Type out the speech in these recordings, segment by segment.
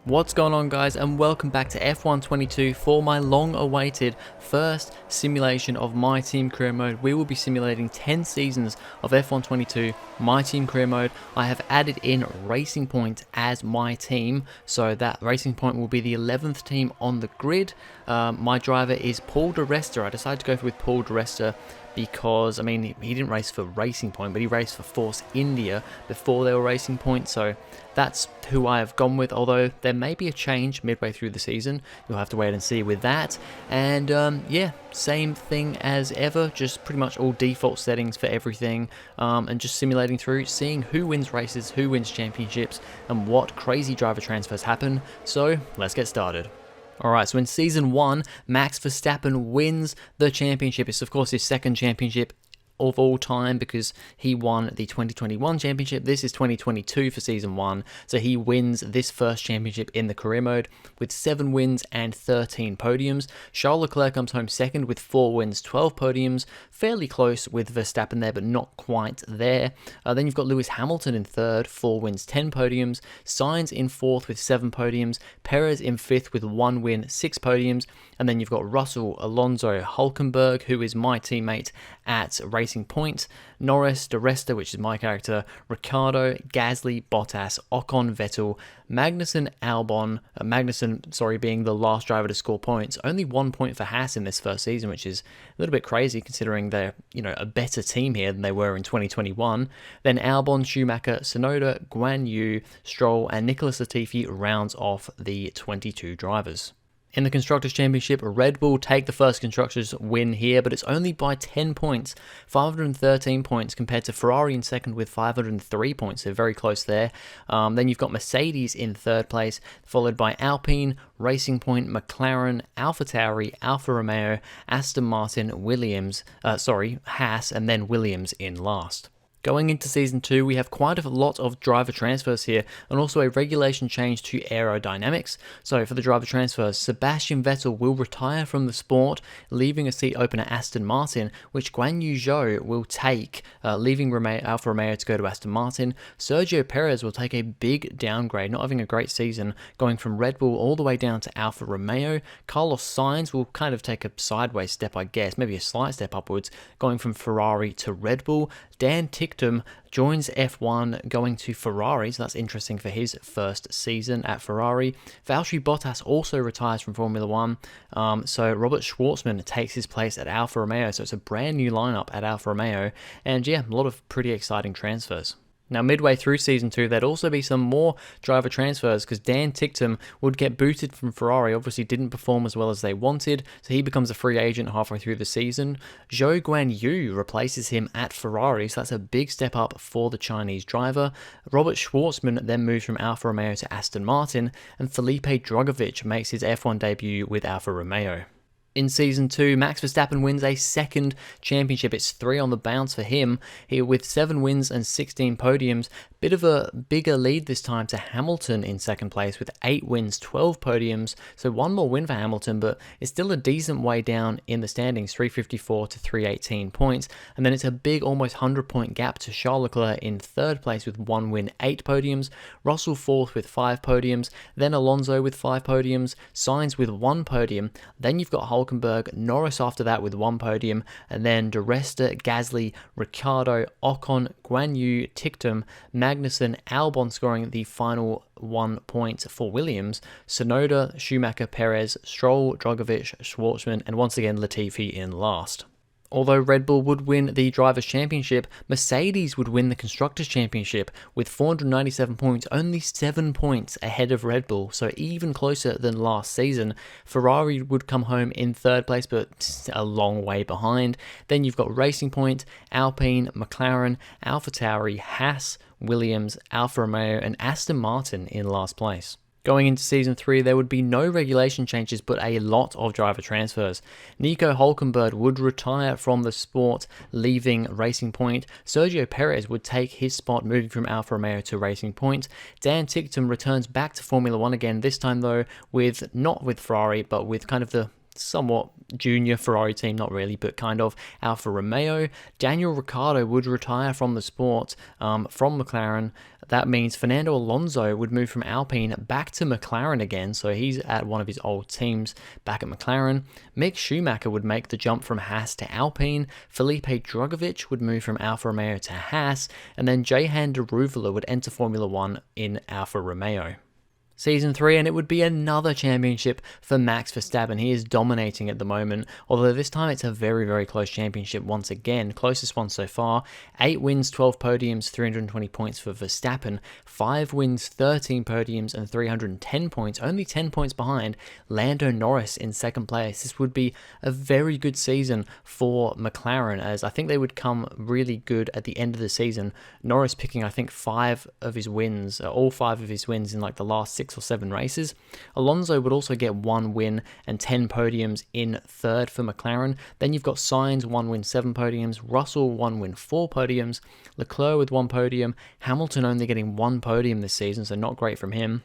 What's going on, guys, and welcome back to F1 22 for my long-awaited first simulation of My Team Career Mode. We will be simulating 10 seasons of F1 22 My Team Career Mode. I have added in Racing Point as my team, so that Racing Point will be the 11th team on the grid. My driver is Paul di Resta. I decided to go with Paul di Resta because, I mean, he didn't race for Racing Point, but he raced for Force India before they were Racing Point, so that's who I have gone with, although there may be a change midway through the season. You'll have to wait and see with that. And yeah, same thing as ever, just pretty much all default settings for everything, and just simulating through, seeing who wins races, who wins championships, and what crazy driver transfers happen. So let's get started. Alright, so in Season 1, Max Verstappen wins the championship. It's of course his second championship of all time because he won the 2021 championship. This is 2022 for Season 1, so he wins this first championship in the career mode with 7 wins and 13 podiums. Charles Leclerc comes home second with 4 wins, 12 podiums, fairly close with Verstappen there, but not quite there. Then you've got Lewis Hamilton in third, 4 wins, 10 podiums. Sainz in fourth with 7 podiums. Perez in fifth with 1 win, 6 podiums. And then you've got Russell, Alonso, Hulkenberg, who is my teammate at Racing Point, Norris, di Resta, which is my character, Ricciardo, Gasly, Bottas, Ocon, Vettel, Magnussen, Albon, Magnussen being the last driver to score points. Only 1 point for Haas in this first season, which is a little bit crazy considering they're, a better team here than they were in 2021. Then Albon, Schumacher, Tsunoda, Guan Yu, Stroll, and Nicholas Latifi rounds off the 22 drivers. In the Constructors' Championship, Red Bull take the first Constructors win here, but it's only by 10 points, 513 points compared to Ferrari in second with 503 points, so very close there. Then you've got Mercedes in third place, followed by Alpine, Racing Point, McLaren, AlphaTauri, Alfa Romeo, Aston Martin, Haas, and then Williams in last. Going into Season 2, we have quite a lot of driver transfers here, and also a regulation change to aerodynamics. So for the driver transfers, Sebastian Vettel will retire from the sport, leaving a seat open at Aston Martin, which Guan Yu Zhou will take, leaving Alfa Romeo to go to Aston Martin. Sergio Perez will take a big downgrade, not having a great season, going from Red Bull all the way down to Alfa Romeo. Carlos Sainz will kind of take a sideways step, I guess, maybe a slight step upwards, going from Ferrari to Red Bull. Dan Ticktum joins F1 going to Ferrari, so that's interesting for his first season at Ferrari. Valtteri Bottas also retires from Formula 1, so Robert Schwartzman takes his place at Alfa Romeo, so it's a brand new lineup at Alfa Romeo, and yeah, a lot of pretty exciting transfers. Now, midway through Season 2, there'd also be some more driver transfers because Dan Ticktum would get booted from Ferrari, obviously didn't perform as well as they wanted, so he becomes a free agent halfway through the season. Zhou Guan Yu replaces him at Ferrari, so that's a big step up for the Chinese driver. Robert Schwartzman then moves from Alfa Romeo to Aston Martin, and Felipe Drugovich makes his F1 debut with Alfa Romeo. In Season 2, Max Verstappen wins a second championship. It's 3 on the bounce for him here with 7 wins and 16 podiums. Bit of a bigger lead this time to Hamilton in second place with 8 wins, 12 podiums. So one more win for Hamilton, but it's still a decent way down in the standings, 354 to 318 points. And then it's a big almost 100-point gap to Charles Leclerc in third place with 1 win, 8 podiums. Russell fourth with 5 podiums. Then Alonso with 5 podiums. Sainz with 1 podium. Then you've got Hulkenberg, Norris after that with 1 podium, and then di Resta, Gasly, Ricciardo, Ocon, Guan Yu, Ticktum, Magnussen, Albon scoring the final 1 point for Williams, Tsunoda, Schumacher, Perez, Stroll, Drugovich, Schwartzman, and once again Latifi in last. Although Red Bull would win the Drivers' Championship, Mercedes would win the Constructors' Championship with 497 points, only 7 points ahead of Red Bull, so even closer than last season. Ferrari would come home in third place, but a long way behind. Then you've got Racing Point, Alpine, McLaren, AlphaTauri, Haas, Williams, Alfa Romeo, and Aston Martin in last place. Going into Season 3, there would be no regulation changes, but a lot of driver transfers. Nico Hulkenberg would retire from the sport, leaving Racing Point. Sergio Perez would take his spot, moving from Alfa Romeo to Racing Point. Dan Ticktum returns back to Formula 1 again, this time though, not with Ferrari, but with kind of the somewhat junior Ferrari team, not really, but kind of. Alfa Romeo, Daniel Ricciardo would retire from the sport from McLaren. That means Fernando Alonso would move from Alpine back to McLaren again, so he's at one of his old teams back at McLaren. Mick Schumacher would make the jump from Haas to Alpine. Felipe Drugovich would move from Alfa Romeo to Haas, and then Jehan Daruvala would enter Formula One in Alfa Romeo. Season 3, and it would be another championship for Max Verstappen. He is dominating at the moment, although this time it's a very, very close championship once again. Closest one so far. 8 wins, 12 podiums, 320 points for Verstappen. 5 wins, 13 podiums, and 310 points. Only 10 points behind Lando Norris in second place. This would be a very good season for McLaren, as I think they would come really good at the end of the season. Norris picking, I think, 5 of his wins, all 5 of his wins in like the last 6 or 7 races. Alonso would also get 1 win and 10 podiums in third for McLaren. Then you've got Sainz, 1 win, 7 podiums. Russell, 1 win, 4 podiums. Leclerc with 1 podium. Hamilton only getting 1 podium this season, so not great from him.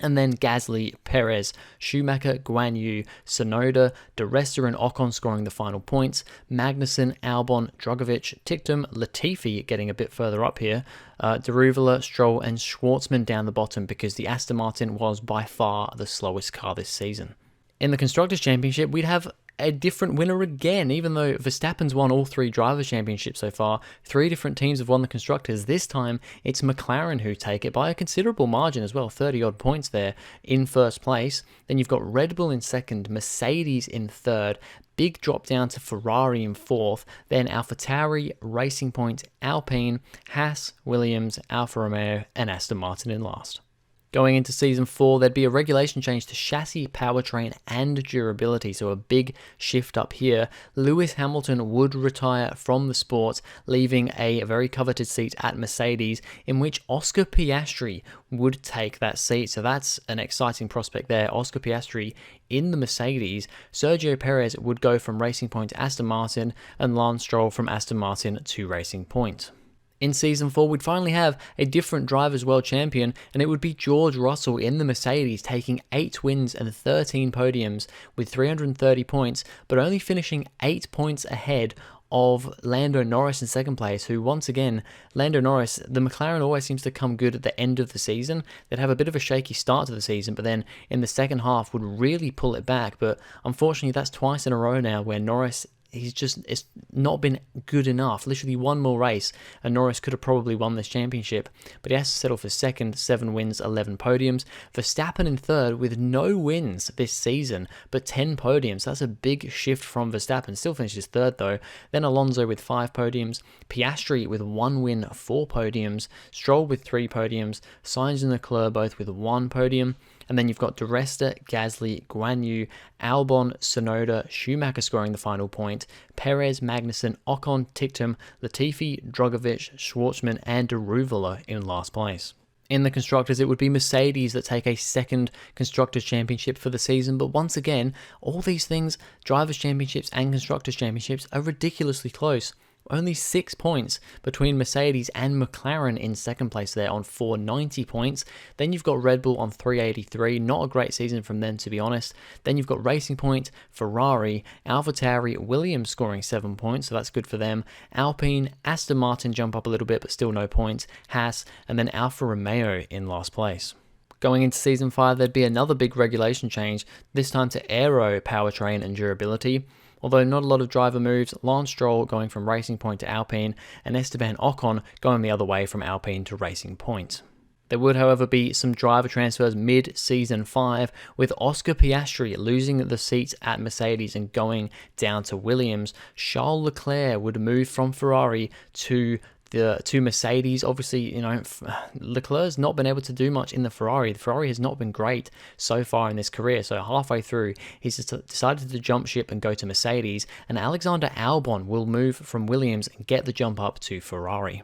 And then Gasly, Perez, Schumacher, Guan Yu, Tsunoda, De Resta and Ocon scoring the final points. Magnussen, Albon, Drugovich, Ticktum, Latifi getting a bit further up here. Daruvala, Stroll and Schwartzman down the bottom because the Aston Martin was by far the slowest car this season. In the Constructors' Championship, we'd have a different winner again, even though Verstappen's won all 3 Drivers' Championships so far. 3 different teams have won the Constructors. This time, it's McLaren who take it by a considerable margin as well, 30-odd points there in first place. Then you've got Red Bull in second, Mercedes in third, big drop down to Ferrari in fourth, then AlphaTauri, Racing Point, Alpine, Haas, Williams, Alfa Romeo, and Aston Martin in last. Going into Season 4, there'd be a regulation change to chassis, powertrain, and durability, so a big shift up here. Lewis Hamilton would retire from the sport, leaving a very coveted seat at Mercedes, in which Oscar Piastri would take that seat, so that's an exciting prospect there. Oscar Piastri in the Mercedes. Sergio Perez would go from Racing Point to Aston Martin, and Lance Stroll from Aston Martin to Racing Point. In Season 4, we'd finally have a different Drivers' World Champion, and it would be George Russell in the Mercedes, taking 8 wins and 13 podiums with 330 points, but only finishing 8 points ahead of Lando Norris in second place, who once again, Lando Norris, the McLaren always seems to come good at the end of the season. They'd have a bit of a shaky start to the season, but then in the second half would really pull it back. But unfortunately, that's twice in a row now where Norris, it's not been good enough. Literally one more race and Norris could have probably won this championship, but he has to settle for second, 7 wins, 11 podiums. Verstappen in third with no wins this season, but 10 podiums. That's a big shift from Verstappen. Still finishes third though. Then Alonso with 5 podiums, Piastri with 1 win, 4 podiums, Stroll with 3 podiums, Sainz and Leclerc both with 1 podium. And then you've got De Resta, Gasly, Guan Yu, Albon, Tsunoda, Schumacher scoring the final point, Perez, Magnussen, Ocon, Ticktum, Latifi, Drugovich, Schwartzman, and Daruvala in last place. In the Constructors, it would be Mercedes that take a second Constructors' Championship for the season, but once again, all these things, Drivers' Championships and Constructors' Championships, are ridiculously close. Only 6 points between Mercedes and McLaren in second place there on 490 points. Then you've got Red Bull on 383. Not a great season from them, to be honest. Then you've got Racing Point, Ferrari, AlphaTauri, Williams scoring 7 points, so that's good for them. Alpine, Aston Martin jump up a little bit, but still no points. Haas, and then Alfa Romeo in last place. Going into Season 5, there'd be another big regulation change, this time to aero, powertrain, and durability. Although not a lot of driver moves, Lance Stroll going from Racing Point to Alpine, and Esteban Ocon going the other way from Alpine to Racing Point. There would, however, be some driver transfers mid-Season 5, with Oscar Piastri losing the seats at Mercedes and going down to Williams. Charles Leclerc would move from Ferrari to Mercedes. Obviously, Leclerc's not been able to do much in the Ferrari. The Ferrari has not been great so far in this career. So halfway through, he's decided to jump ship and go to Mercedes. And Alexander Albon will move from Williams and get the jump up to Ferrari.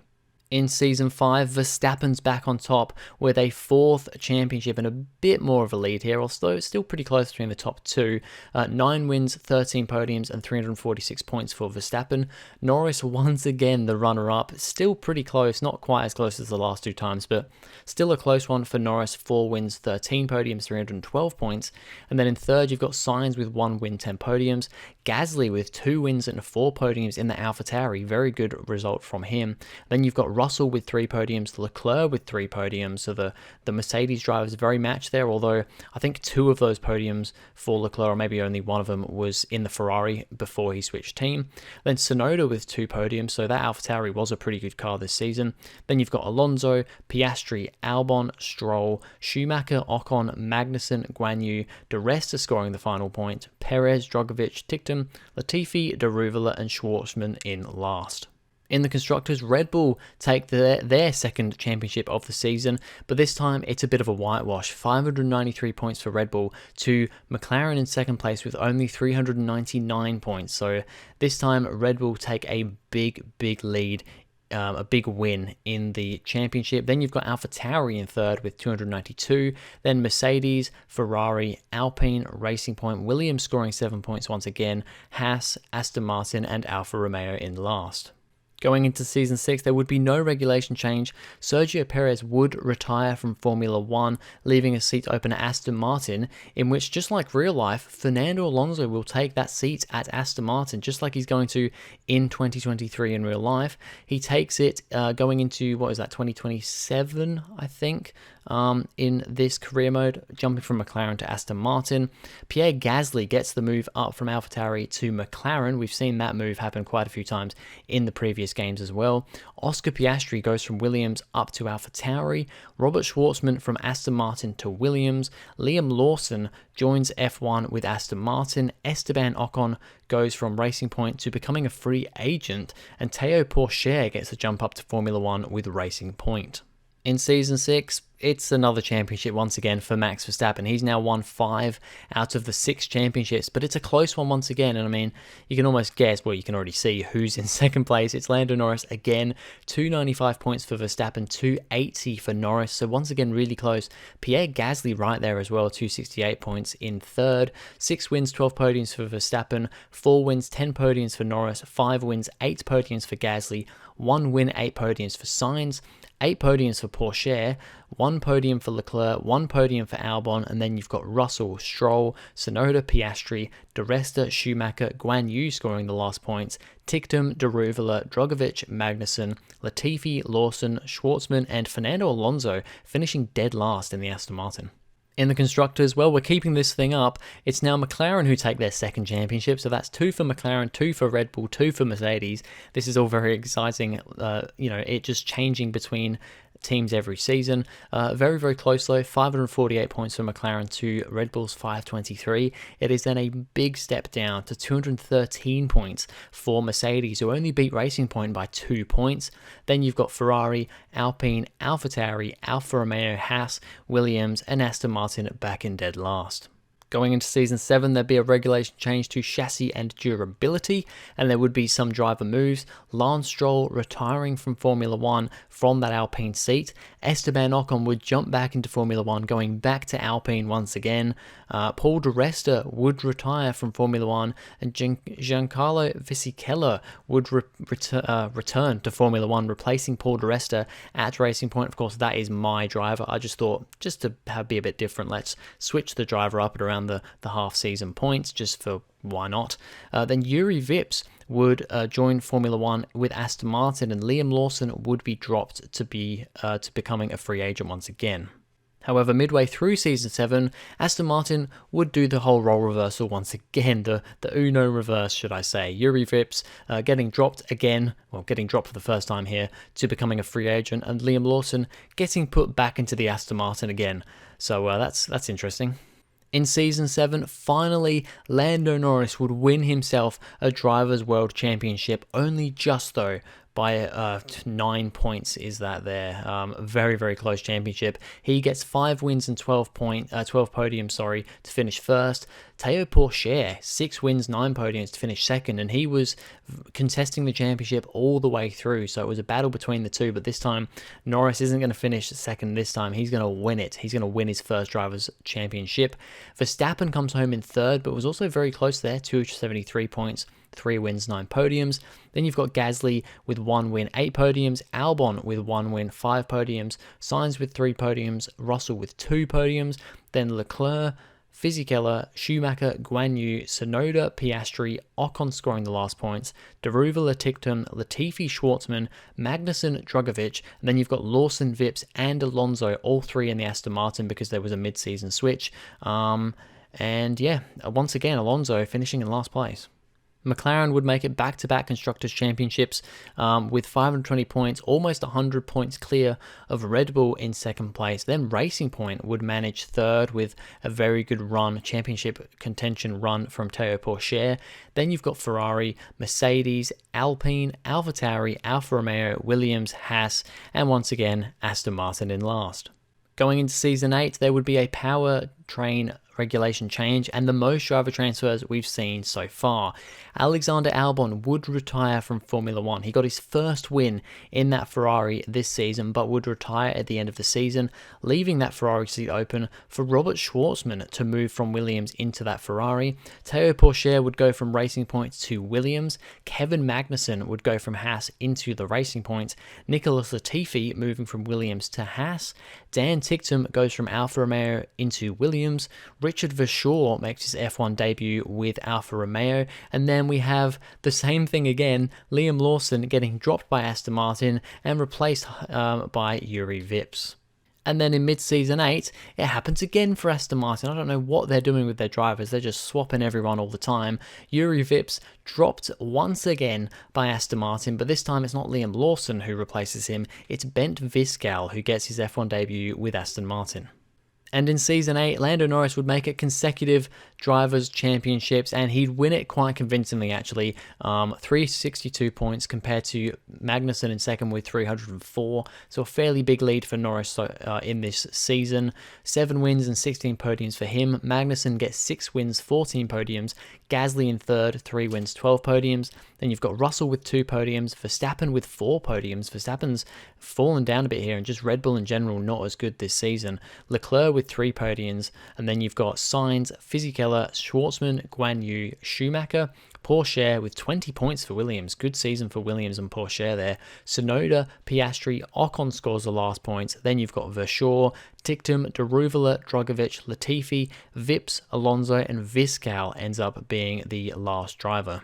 In Season 5, Verstappen's back on top with a 4th championship and a bit more of a lead here, although it's still pretty close between the top two. 9 wins, 13 podiums, and 346 points for Verstappen. Norris, once again, the runner-up. Still pretty close, not quite as close as the last 2 times, but still a close one for Norris. 4 wins, 13 podiums, 312 points. And then in third, you've got Sainz with 1 win, 10 podiums. Gasly with 2 wins and 4 podiums in the AlphaTauri. Very good result from him. Then you've got Russell with 3 podiums, Leclerc with 3 podiums, so the Mercedes drivers very matched there, although I think 2 of those podiums for Leclerc, or maybe only one of them, was in the Ferrari before he switched team. Then Tsunoda with 2 podiums, so that AlphaTauri was a pretty good car this season. Then you've got Alonso, Piastri, Albon, Stroll, Schumacher, Ocon, Magnussen, Guan Yu, De Resta scoring the final point, Perez, Drogovic, Ticktum, Latifi, Deruvala, and Schwartzman in last. In the Constructors, Red Bull take their second championship of the season, but this time it's a bit of a whitewash. 593 points for Red Bull to McLaren in second place with only 399 points. So this time Red Bull take a big lead, a big win in the championship. Then you've got AlphaTauri in third with 292. Then Mercedes, Ferrari, Alpine, Racing Point, Williams scoring 7 points once again, Haas, Aston Martin, and Alfa Romeo in last. Going into Season 6, there would be no regulation change. Sergio Perez would retire from Formula 1, leaving a seat open at Aston Martin, in which, just like real life, Fernando Alonso will take that seat at Aston Martin, just like he's going to in 2023 in real life. He takes it going into, 2027, I think, in this career mode, jumping from McLaren to Aston Martin. Pierre Gasly gets the move up from AlphaTauri to McLaren. We've seen that move happen quite a few times in the previous games as well. Oscar Piastri goes from Williams up to AlphaTauri. Robert Schwartzman from Aston Martin to Williams. Liam Lawson joins F1 with Aston Martin. Esteban Ocon goes from Racing Point to becoming a free agent. And Théo Pourchaire gets a jump up to Formula 1 with Racing Point. In Season 6, it's another championship once again for Max Verstappen. He's now won 5 out of the 6 championships, but it's a close one once again. And I mean, you can almost guess, well, you can already see who's in second place. It's Lando Norris again, 295 points for Verstappen, 280 for Norris. So once again, really close. Pierre Gasly right there as well, 268 points in third. 6 wins, 12 podiums for Verstappen, 4 wins, 10 podiums for Norris, 5 wins, 8 podiums for Gasly, 1 win, 8 podiums for Sainz, 8 podiums for Pourchaire, 1 podium for Leclerc, 1 podium for Albon, and then you've got Russell, Stroll, Tsunoda, Piastri, De Resta, Schumacher, Guan Yu scoring the last points, Ticktum, Deruvala, Drogovic, Magnussen, Latifi, Lawson, Schwartzman, and Fernando Alonso finishing dead last in the Aston Martin. In the Constructors, well, we're keeping this thing up. It's now McLaren who take their second championship, so that's 2 for McLaren, 2 for Red Bull, 2 for Mercedes. This is all very exciting, it just changing between teams every season. Very close though, 548 points for McLaren to Red Bull's 523. It is then a big step down to 213 points for Mercedes, who only beat Racing Point by 2 points. Then you've got Ferrari, Alpine, AlphaTauri, Alfa Romeo, Haas, Williams, and Aston Martin back in dead last. Going into Season 7, there'd be a regulation change to chassis and durability, and there would be some driver moves. Lance Stroll retiring from Formula 1 from that Alpine seat. Esteban Ocon would jump back into Formula 1, going back to Alpine once again. Paul Di Resta would retire from Formula 1, and Giancarlo Fisichella would return to Formula 1, replacing Paul Di Resta at Racing Point. Of course, that is my driver. I just thought, just to be a bit different, let's switch the driver up at around the half-season points, just for why not. Then Yuri Vips would join Formula 1 with Aston Martin, and Liam Lawson would be dropped to becoming a free agent once again. However, midway through Season 7, Aston Martin would do the whole role reversal once again, the Uno reverse, should I say. Yuri Vips getting dropped again, getting dropped for the first time here, to becoming a free agent, and Liam Lawson getting put back into the Aston Martin again. So that's interesting. In Season 7, finally, Lando Norris would win himself a Drivers' World Championship, only just though by 9 points is that there. Very, very close championship. He gets 5 wins and 12 podiums, to finish first. Théo Pourchaire, 6 wins, 9 podiums to finish second, and he was contesting the championship all the way through, so it was a battle between the two, but this time Norris isn't going to finish second this time. He's going to win it. He's going to win his first Drivers' Championship. Verstappen comes home in third, but was also very close there, 273 points. 3 wins, 9 podiums. Then you've got Gasly with 1 win, 8 podiums. Albon with 1 win, 5 podiums. Sainz with 3 podiums. Russell with 2 podiums. Then Leclerc, Fisichella, Schumacher, Guan Yu, Tsunoda, Piastri, Ocon scoring the last points, Daruvala, Ticktum, Latifi, Schwartzman, Magnussen, Drugovich, and then you've got Lawson, Vips, and Alonso, all 3 in the Aston Martin because there was a mid-season switch. And yeah, once again, Alonso finishing in last place. McLaren would make it back-to-back Constructors' Championships with 520 points, almost 100 points clear of Red Bull in second place. Then Racing Point would manage third with a very good run, championship contention run from Théo Pourchaire. Then you've got Ferrari, Mercedes, Alpine, AlphaTauri, Alfa Romeo, Williams, Haas, and once again, Aston Martin in last. Going into Season 8, there would be a powertrain regulation change and the most driver transfers we've seen so far. Alexander Albon would retire from Formula One. He got his first win in that Ferrari this season, but would retire at the end of the season, leaving that Ferrari seat open for Robert Schwartzman to move from Williams into that Ferrari. Théo Pourchaire would go from Racing Point to Williams. Kevin Magnussen would go from Haas into the Racing Point. Nicholas Latifi moving from Williams to Haas. Dan Ticktum goes from Alfa Romeo into Williams. Richard Verschoor makes his F1 debut with Alfa Romeo. And then we have the same thing again, Liam Lawson getting dropped by Aston Martin and replaced by Yuri Vips. And then in mid-season 8, it happens again for Aston Martin. I don't know what they're doing with their drivers. They're just swapping everyone all the time. Yuri Vips dropped once again by Aston Martin, but this time it's not Liam Lawson who replaces him. It's Bent Viscal who gets his F1 debut with Aston Martin. And in Season 8, Lando Norris would make it consecutive Drivers' Championships, and he'd win it quite convincingly, actually. 362 points compared to Magnussen in second with 304, so a fairly big lead for Norris in this season. 7 wins and 16 podiums for him. Magnussen gets 6 wins, 14 podiums. Gasly in third, 3 wins, 12 podiums. Then you've got Russell with 2 podiums, Verstappen with 4 podiums. Verstappen's fallen down a bit here, and just Red Bull in general not as good this season. Leclerc with 3 podiums, and then you've got Sainz, Fisichella, Schwartzman, Guan Yu, Schumacher, Pourchaire with 20 points for Williams. Good season for Williams and Pourchaire there. Tsunoda, Piastri, Ocon scores the last points. Then you've got Verschoor, Ticktum, Daruvala, Drugovich, Latifi, Vips, Alonso, and Viscal ends up being the last driver.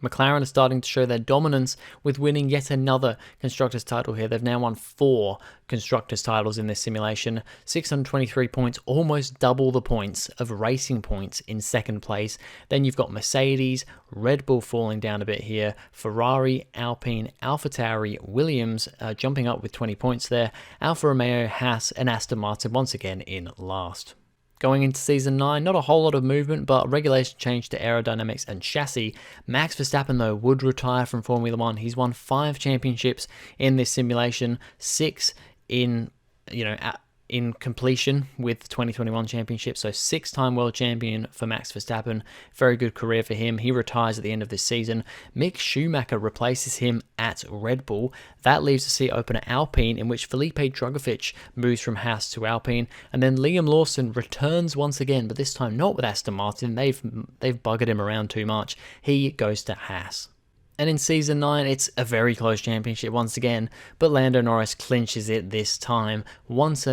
McLaren are starting to show their dominance with winning yet another Constructors title here. They've now won 4 Constructors titles in this simulation. 623 points, almost double the points of Racing Points in second place. Then you've got Mercedes, Red Bull falling down a bit here, Ferrari, Alpine, AlphaTauri, Williams jumping up with 20 points there, Alfa Romeo, Haas, and Aston Martin once again in last. Going into Season 9, not a whole lot of movement, but regulation change to aerodynamics and chassis. Max Verstappen, though, would retire from Formula One. He's won 5 championships in this simulation, 6 in completion with the 2021 championship. So 6-time world champion for Max Verstappen. Very good career for him. He retires at the end of this season. Mick Schumacher replaces him at Red Bull. That leaves the seat open at Alpine, in which Felipe Drugovich moves from Haas to Alpine. And then Liam Lawson returns once again, but this time not with Aston Martin. They've buggered him around too much. He goes to Haas. And in Season 9, it's a very close championship once again, but Lando Norris clinches it this time once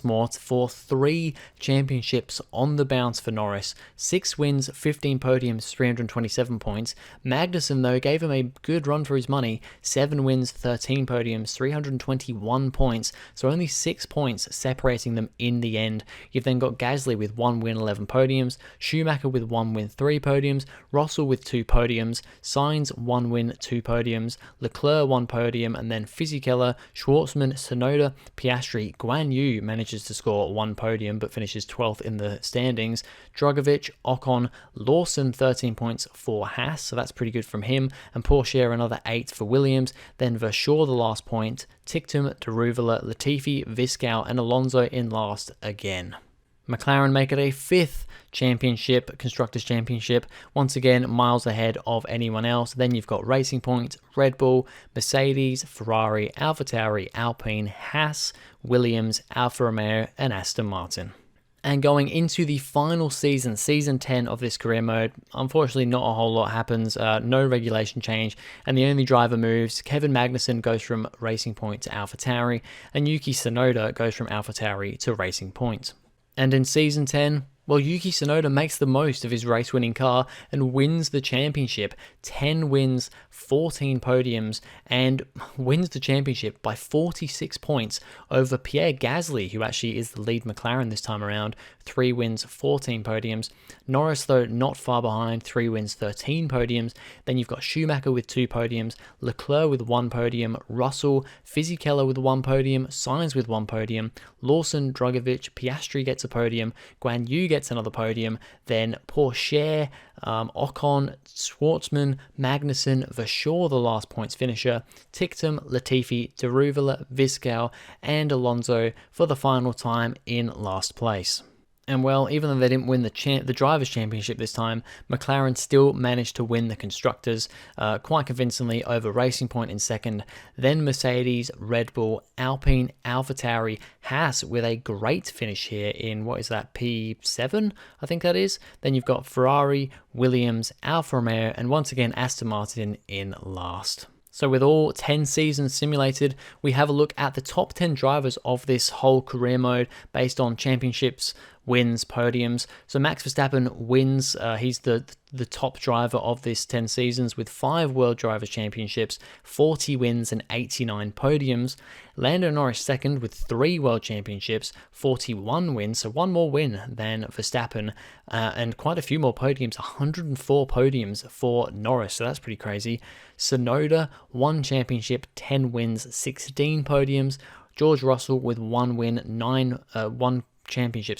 more for 3 championships on the bounce for Norris. 6 wins, 15 podiums, 327 points. Magnussen, though, gave him a good run for his money. 7 wins, 13 podiums, 321 points, so only 6 points separating them in the end. You've then got Gasly with 1 win, 11 podiums, Schumacher with 1 win, 3 podiums, Russell with 2 podiums, Sainz 1 1 win, 2 podiums. Leclerc 1 podium, and then Fisichella, Schwartzman, Tsunoda, Piastri, Guan Yu manages to score 1 podium but finishes 12th in the standings. Drugovich, Ocon, Lawson 13 points for Haas, so that's pretty good from him, and Pourchaire another 8 for Williams. Then Verschoor the last point, Ticktum, Deruvala, Latifi, Viscal, and Alonso in last again. McLaren make it a 5th championship, Constructors' Championship, once again miles ahead of anyone else. Then you've got Racing Point, Red Bull, Mercedes, Ferrari, AlphaTauri, Alpine, Haas, Williams, Alfa Romeo, and Aston Martin. And going into the final season, season 10 of this career mode, unfortunately not a whole lot happens, no regulation change, and the only driver moves. Kevin Magnussen goes from Racing Point to AlphaTauri, and Yuki Tsunoda goes from AlphaTauri to Racing Point. And in Season 10, well, Yuki Tsunoda makes the most of his race-winning car and wins the championship. 10 wins, 14 podiums, and wins the championship by 46 points over Pierre Gasly, who actually is the lead McLaren this time around. 3 wins, 14 podiums. Norris, though, not far behind, 3 wins, 13 podiums. Then you've got Schumacher with 2 podiums, Leclerc with 1 podium, Russell, Fisichella with 1 podium, Sainz with 1 podium, Lawson, Drugovich, Piastri gets a podium, Guan Yu gets another podium, then Pourchaire, Ocon, Schwartzman, Magnussen, Verschoor the last points finisher, Ticktum, Latifi, Deruvala, Viscal, and Alonso for the final time in last place. And well, even though they didn't win the Drivers' Championship this time, McLaren still managed to win the Constructors quite convincingly over Racing Point in second, then Mercedes, Red Bull, Alpine, AlphaTauri, Haas with a great finish here in, what is that, P7, I think that is. Then you've got Ferrari, Williams, Alfa Romeo, and once again Aston Martin in last. So with all 10 seasons simulated, we have a look at the top 10 drivers of this whole career mode based on championships, wins, podiums. So Max Verstappen wins. He's the top driver of this 10 seasons with 5 World Drivers' Championships, 40 wins and 89 podiums. Lando Norris second with 3 World Championships, 41 wins, so 1 more win than Verstappen, and quite a few more podiums, 104 podiums for Norris, so that's pretty crazy. Tsunoda, 1 championship, 10 wins, 16 podiums. George Russell with 1 win, 1 championship,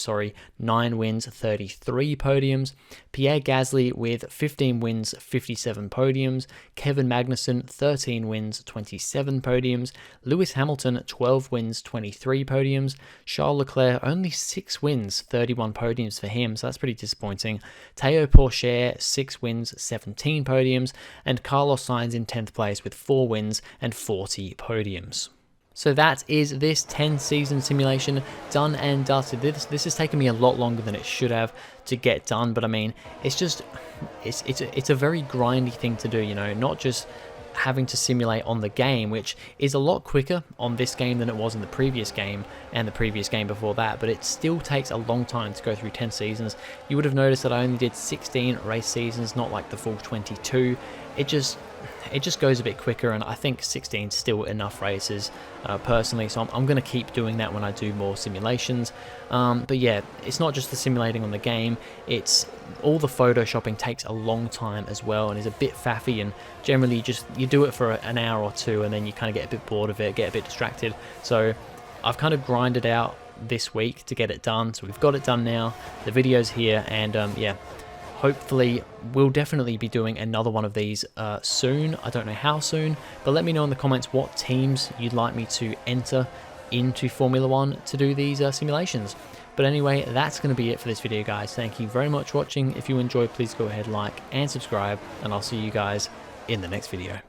9 wins, 33 podiums. Pierre Gasly with 15 wins, 57 podiums. Kevin Magnussen, 13 wins, 27 podiums. Lewis Hamilton, 12 wins, 23 podiums. Charles Leclerc, only 6 wins, 31 podiums for him, so that's pretty disappointing. Théo Pourchaire, 6 wins, 17 podiums. And Carlos Sainz in 10th place with 4 wins and 40 podiums. So that is this 10-season simulation done and dusted. This has taken me a lot longer than it should have to get done, but I mean, it's a very grindy thing to do, you know, not just having to simulate on the game, which is a lot quicker on this game than it was in the previous game and the previous game before that, but it still takes a long time to go through 10 seasons. You would have noticed that I only did 16 race seasons, not like the full 22. It just goes a bit quicker, and I think 16 is still enough races personally, so I'm going to keep doing that when I do more simulations. But yeah, it's not just the simulating on the game, it's all the photoshopping takes a long time as well and is a bit faffy, and generally you do it for an hour or two and then you kind of get a bit bored of it, get a bit distracted. So I've kind of grinded out this week to get it done, so we've got it done now, the video's here, and yeah, hopefully we'll definitely be doing another one of these soon. I don't know how soon, but let me know in the comments what teams you'd like me to enter into Formula 1 to do these simulations. But anyway, that's going to be it for this video, guys. Thank you very much for watching. If you enjoyed, please go ahead, like and subscribe, and I'll see you guys in the next video.